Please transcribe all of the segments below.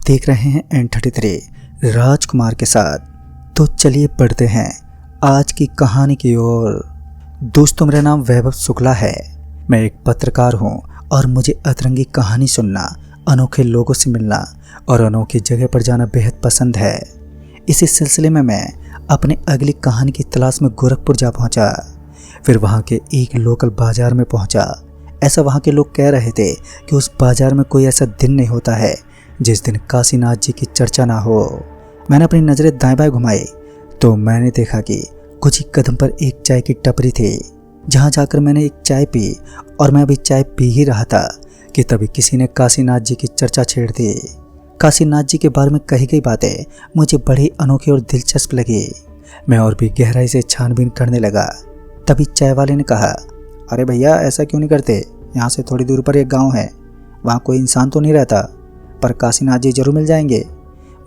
देख रहे हैं N33 राजकुमार के साथ। तो चलिए पढ़ते हैं आज की कहानी की ओर। दोस्तों, मेरा नाम वैभव शुक्ला है। मैं एक पत्रकार हूँ और मुझे अतरंगी कहानी सुनना, अनोखे लोगों से मिलना और अनोखी जगह पर जाना बेहद पसंद है। इसी सिलसिले में मैं अपनी अगली कहानी की तलाश में गोरखपुर जा पहुँचा। फिर वहाँ के एक लोकल बाजार में पहुँचा। ऐसा वहाँ के लोग कह रहे थे कि उस बाजार में कोई ऐसा दिन नहीं होता है जिस दिन काशीनाथ जी की चर्चा ना हो। मैंने अपनी नज़रें दाएं बाएं घुमाई तो मैंने देखा कि कुछ ही कदम पर एक चाय की टपरी थी। जहाँ जाकर मैंने एक चाय पी और मैं अभी चाय पी ही रहा था कि तभी किसी ने काशीनाथ जी की चर्चा छेड़ दी। काशीनाथ जी के बारे में कही गई बातें मुझे बड़ी अनोखी और दिलचस्प लगी। मैं और भी गहराई से छानबीन करने लगा। तभी चाय वाले ने कहा, अरे भैया, ऐसा क्यों नहीं करते? यहाँ से थोड़ी दूर पर एक गांव है, वहाँ कोई इंसान तो नहीं रहता, पर काशीनाथ जी जरूर मिल जाएंगे।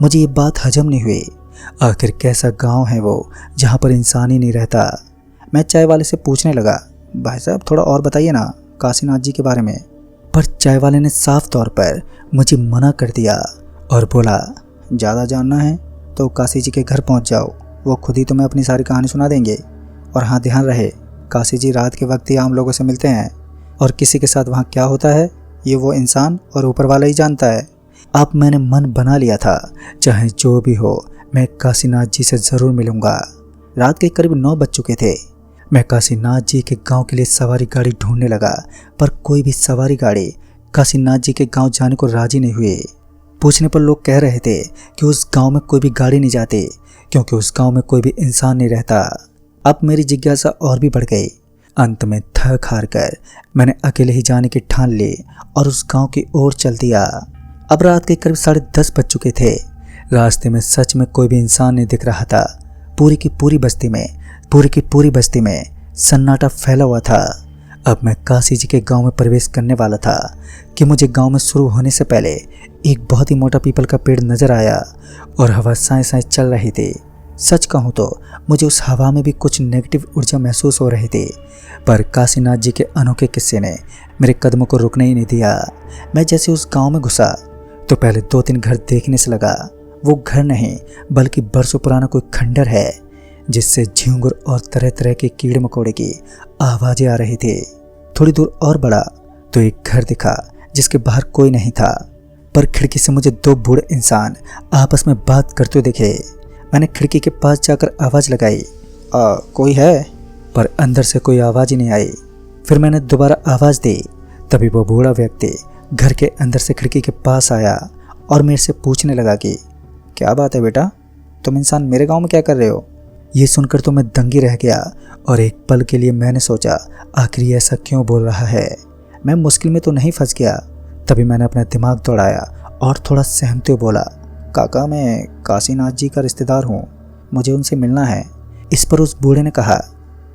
मुझे ये बात हजम नहीं हुई। आखिर कैसा गांव है वो जहाँ पर इंसान ही नहीं रहता? मैं चाय वाले से पूछने लगा, भाई साहब थोड़ा और बताइए ना काशीनाथ जी के बारे में। पर चाय वाले ने साफ तौर पर मुझे मना कर दिया और बोला, ज़्यादा जानना है तो काशी जी के घर पहुँच जाओ, वो खुद ही तुम्हें अपनी सारी कहानी सुना देंगे। और हाँ, ध्यान रहे, काशी जी रात के वक्त ही आम लोगों से मिलते हैं और किसी के साथ वहाँ क्या होता है ये वो इंसान और ऊपर वाला ही जानता है। अब मैंने मन बना लिया था, चाहे जो भी हो मैं काशीनाथ जी से ज़रूर मिलूँगा। रात के करीब 9 बज चुके थे। मैं काशीनाथ जी के गांव के लिए सवारी गाड़ी ढूंढने लगा, पर कोई भी सवारी गाड़ी काशीनाथ जी के गांव जाने को राजी नहीं हुई। पूछने पर लोग कह रहे थे कि उस गांव में कोई भी गाड़ी नहीं जाती क्योंकि उस गांव में कोई भी इंसान नहीं रहता। अब मेरी जिज्ञासा और भी बढ़ गई। अंत में थक हार कर मैंने अकेले ही जाने की ठान ली और उस गांव की ओर चल दिया। अब रात के करीब 10:30 बज चुके थे। रास्ते में सच में कोई भी इंसान नहीं दिख रहा था। पूरी की पूरी बस्ती में सन्नाटा फैला हुआ था। अब मैं काशी जी के गांव में प्रवेश करने वाला था कि मुझे गांव में शुरू होने से पहले एक बहुत ही मोटा पीपल का पेड़ नजर आया और हवा साए साए चल रही थी। सच कहूँ तो मुझे उस हवा में भी कुछ नेगेटिव ऊर्जा महसूस हो रही थी, पर काशीनाथ जी के अनोखे किस्से ने मेरे कदमों को रुकने ही नहीं दिया। मैं जैसे उस गांव में घुसा तो पहले 2-3 घर देखने से लगा वो घर नहीं बल्कि बरसों पुराना कोई खंडर है जिससे झींगुर और तरह तरह के कीड़े मकोड़े की आवाज़ें आ रही थी। थोड़ी दूर और बढ़ा तो एक घर दिखा जिसके बाहर कोई नहीं था, पर खिड़की से मुझे 2 बूढ़े इंसान आपस में बात करते दिखे। मैंने खिड़की के पास जाकर आवाज़ लगाई, कोई है? पर अंदर से कोई आवाज़ ही नहीं आई। फिर मैंने दोबारा आवाज़ दी। तभी वो बूढ़ा व्यक्ति घर के अंदर से खिड़की के पास आया और मेरे से पूछने लगा कि क्या बात है बेटा, तुम इंसान मेरे गांव में क्या कर रहे हो? ये सुनकर तो मैं दंगी रह गया और एक पल के लिए मैंने सोचा आखिर ये ऐसा क्यों बोल रहा है, मैं मुश्किल में तो नहीं फंस गया। तभी मैंने अपना दिमाग दौड़ाया और थोड़ा सहमते हुए बोला, काका मैं काशीनाथ जी का रिश्तेदार हूँ, मुझे उनसे मिलना है। इस पर उस बूढ़े ने कहा,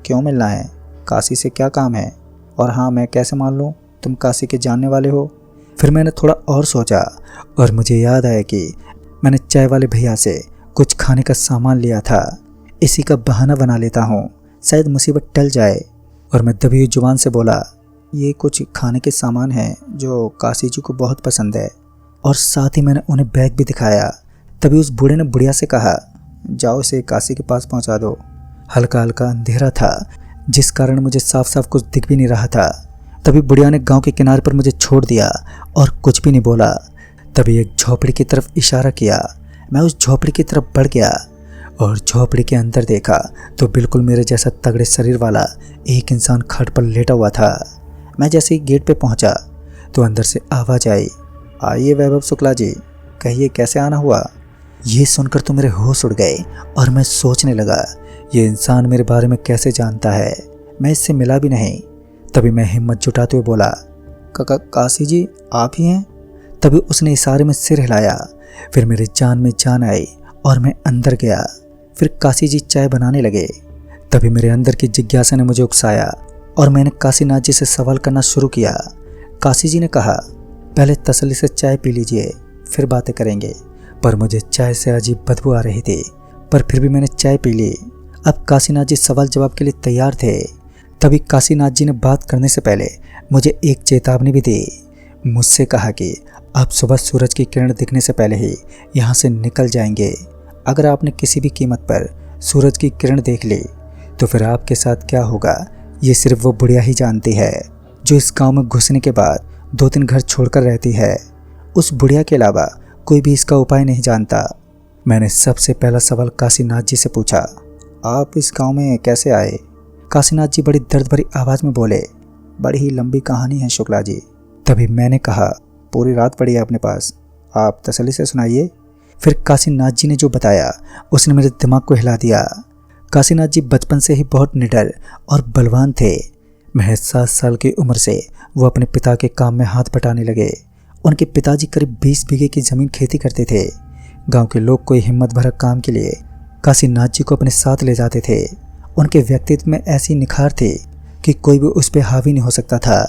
क्यों मिलना है? काशी से क्या काम है? और हाँ, मैं कैसे मान लूँ तुम काशी के जानने वाले हो? फिर मैंने थोड़ा और सोचा और मुझे याद आया कि मैंने चाय वाले भैया से कुछ खाने का सामान लिया था। इसी का बहाना बना लेता हूँ, शायद मुसीबत टल जाए। और मैं दबी हुई जुबान से बोला, ये कुछ खाने के सामान हैं जो काशी जी को बहुत पसंद है। और साथ ही मैंने उन्हें बैग भी दिखाया। तभी उस बूढ़े ने बुढ़िया से कहा, जाओ इसे काशी के पास पहुँचा दो। हल्का हल्का अंधेरा था जिस कारण मुझे साफ साफ कुछ दिख भी नहीं रहा था। तभी बुढ़िया ने गांव के किनारे पर मुझे छोड़ दिया और कुछ भी नहीं बोला। तभी एक झोपड़ी की तरफ इशारा किया। मैं उस झोपड़ी की तरफ बढ़ गया और झोपड़ी के अंदर देखा तो बिल्कुल मेरे जैसा तगड़े शरीर वाला एक इंसान खाट पर लेटा हुआ था। मैं जैसे ही गेट पे पहुंचा तो अंदर से आवाज़ आई, आइए वैभव शुक्ला जी, कहिए कैसे आना हुआ? ये सुनकर तो मेरे होश उड़ गए और मैं सोचने लगा, ये इंसान मेरे बारे में कैसे जानता है? मैं इससे मिला भी नहीं। तभी मैं हिम्मत जुटाते हुए बोला, काका काशी जी आप ही हैं? तभी उसने इशारे में सिर हिलाया। फिर मेरी जान में जान आई और मैं अंदर गया। फिर काशी जी चाय बनाने लगे। तभी मेरे अंदर की जिज्ञासा ने मुझे उकसाया और मैंने काशीनाथ जी से सवाल करना शुरू किया। काशी जी ने कहा, पहले तसल्ली से चाय पी लीजिए, फिर बातें करेंगे। पर मुझे चाय से अजीब बदबू आ रही थी, पर फिर भी मैंने चाय पी ली। अब काशीनाथ जी सवाल जवाब के लिए तैयार थे। तभी काशीनाथ जी ने बात करने से पहले मुझे एक चेतावनी भी दी। मुझसे कहा कि आप सुबह सूरज की किरण दिखने से पहले ही यहाँ से निकल जाएंगे। अगर आपने किसी भी कीमत पर सूरज की किरण देख ली तो फिर आपके साथ क्या होगा ये सिर्फ वो बुढ़िया ही जानती है, जो इस गांव में घुसने के बाद 2-3 घर छोड़कर रहती है। उस बुढ़िया के अलावा कोई भी इसका उपाय नहीं जानता। मैंने सबसे पहला सवाल काशीनाथ जी से पूछा, आप इस गांव में कैसे आए? काशीनाथ जी बड़ी दर्द भरी आवाज़ में बोले, बड़ी ही लंबी कहानी है शुक्ला जी। तभी मैंने कहा, पूरी रात पड़ी है अपने पास, आप तसल्ली से सुनाइए। फिर काशीनाथ जी ने जो बताया उसने मेरे दिमाग को हिला दिया। काशीनाथ जी बचपन से ही बहुत निडर और बलवान थे। महज 7 साल की उम्र से वो अपने पिता के काम में हाथ बटाने लगे। उनके पिताजी करीब 20 बीघे की ज़मीन खेती करते थे। गांव के लोग कोई हिम्मत भरा काम के लिए काशीनाथ जी को अपने साथ ले जाते थे। उनके व्यक्तित्व में ऐसी निखार थी कि कोई भी उस पर हावी नहीं हो सकता था।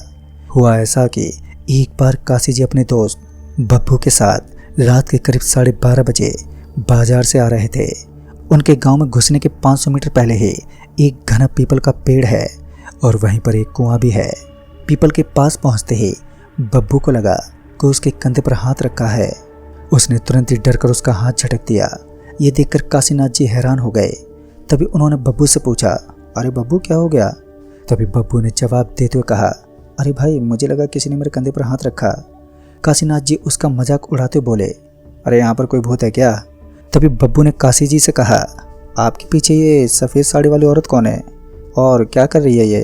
हुआ ऐसा कि एक बार काशी जी अपने दोस्त बब्बू के साथ रात के करीब 12:30 बजे बाजार से आ रहे थे। उनके गांव में घुसने के 500 मीटर पहले ही एक घना पीपल का पेड़ है और वहीं पर एक कुआं भी है। पीपल के पास पहुंचते ही बब्बू को लगा कि उसके कंधे पर हाथ रखा है। उसने तुरंत ही डर कर उसका हाथ झटक दिया। ये देखकर काशीनाथ जी हैरान हो गए। तभी उन्होंने बब्बू से पूछा, अरे बब्बू क्या हो गया? तभी बब्बू ने जवाब देते हुए कहा, अरे भाई मुझे लगा किसी ने मेरे कंधे पर हाथ रखा। काशीनाथ जी उसका मजाक उड़ाते बोले, अरे यहाँ पर कोई भूत है क्या? तभी बब्बू ने काशी जी से कहा, आपके पीछे ये सफ़ेद साड़ी वाली औरत कौन है और क्या कर रही है ये?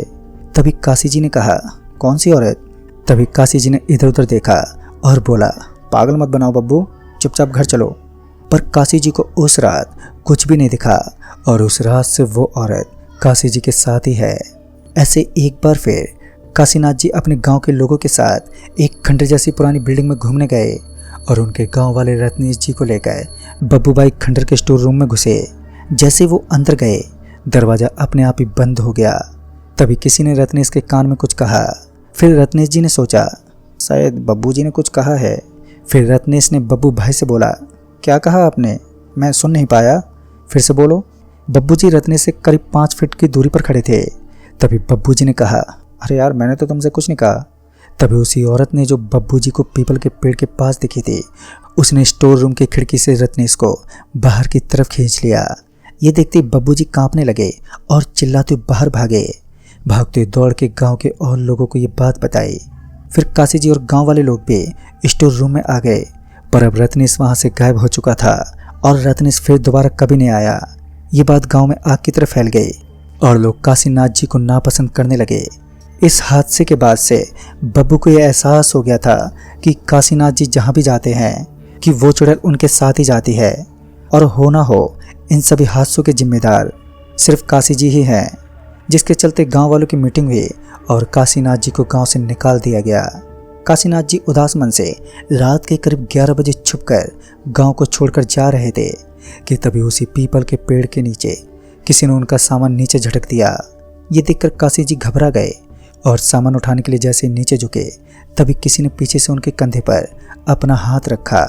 तभी काशी जी ने कहा, कौन सी औरत? तभी काशी जी ने इधर उधर देखा और बोला, पागल मत बनाओ बब्बू, चुपचाप घर चलो। पर काशी जी को उस रात कुछ भी नहीं दिखा और उस रात से वो औरत काशी जी के साथ ही है। ऐसे एक बार फिर काशीनाथ जी अपने गांव के लोगों के साथ एक खंडर जैसी पुरानी बिल्डिंग में घूमने गए और उनके गांव वाले रत्नेश जी को लेकर बब्बू भाई खंडर के स्टोर रूम में घुसे। जैसे वो अंदर गए दरवाज़ा अपने आप ही बंद हो गया। तभी किसी ने रत्नेश के कान में कुछ कहा। फिर रत्नेश जी ने सोचा, शायद बब्बू जी ने कुछ कहा है। फिर रत्नेश ने बब्बू भाई से बोला, क्या कहा आपने? मैं सुन नहीं पाया, फिर से बोलो। बब्बू जी रत्नेश से करीब 5 फीट की दूरी पर खड़े थे। तभी बब्बू जी ने कहा, अरे यार मैंने तो तुमसे कुछ नहीं कहा। तभी उसी औरत ने जो बब्बू जी को पीपल के पेड़ के पास दिखी थी, उसने स्टोर रूम की खिड़की से रत्नेश को बाहर की तरफ खींच लिया। ये देखते बब्बू जी कांपने लगे और चिल्लाते बाहर भागे। भागते दौड़ के गांव के और लोगों को ये बात बताई। फिर काशी जी और गांव वाले लोग भी स्टोर रूम में आ गए। पर अब रत्नेश वहां से गायब हो चुका था और रत्नेश फिर दोबारा कभी नहीं आया। ये बात गांव में आग की तरह फैल गई और लोग काशीनाथ जी को नापसंद करने लगे। इस हादसे के बाद से बब्बू को यह एहसास हो गया था कि काशीनाथ जी जहाँ भी जाते हैं कि वो चुड़ैल उनके साथ ही जाती है और हो ना हो इन सभी हादसों के जिम्मेदार सिर्फ काशी जी ही हैं, जिसके चलते गांव वालों की मीटिंग हुई और काशीनाथ जी को गांव से निकाल दिया गया। काशीनाथ जी उदास मन से रात के करीब 11 बजे छुपकर गांव को छोड़कर जा रहे थे कि तभी उसी पीपल के पेड़ के नीचे किसी ने उनका सामान नीचे झटक दिया। ये देखकर काशी जी घबरा गए और सामान उठाने के लिए जैसे नीचे झुके तभी किसी ने पीछे से उनके कंधे पर अपना हाथ रखा।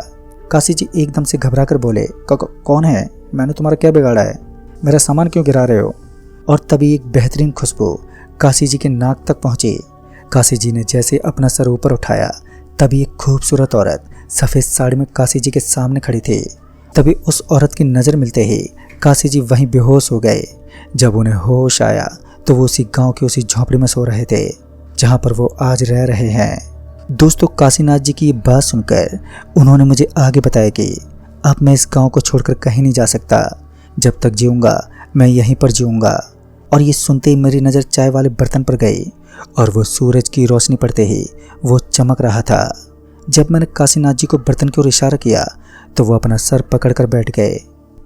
काशी जी एकदम से घबरा कर बोले, कौन है? मैंने तुम्हारा क्या बिगाड़ा है? मेरा सामान क्यों गिरा रहे हो? और तभी एक बेहतरीन खुशबू काशी जी के नाक तक पहुंची। काशी जी ने जैसे अपना सर ऊपर उठाया तभी एक खूबसूरत औरत सफ़ेद साड़ी में काशी जी के सामने खड़ी थी। तभी उस औरत की नज़र मिलते ही काशी जी वहीं बेहोश हो गए। जब उन्हें होश आया तो वो उसी गांव की उसी झोंपड़ी में सो रहे थे जहां पर वो आज रह रहे हैं। दोस्तों, काशीनाथ जी की ये बात सुनकर उन्होंने मुझे आगे बताया कि अब मैं इस गांव को छोड़कर कहीं नहीं जा सकता। जब तक जीऊँगा मैं यहीं पर जीऊँगा। और ये सुनते ही मेरी नज़र चाय वाले बर्तन पर गई और वो सूरज की रोशनी पड़ते ही वो चमक रहा था। जब मैंने काशीनाथ जी को बर्तन की ओर इशारा किया तो वो अपना सर पकड़कर बैठ गए।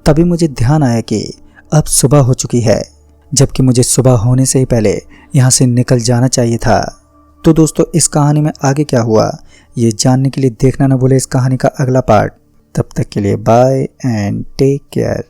तभी मुझे ध्यान आया कि अब सुबह हो चुकी है, जबकि मुझे सुबह होने से ही पहले यहाँ से निकल जाना चाहिए था। तो दोस्तों, इस कहानी में आगे क्या हुआ ये जानने के लिए देखना न भूले इस कहानी का अगला पार्ट। तब तक के लिए बाय एंड टेक केयर।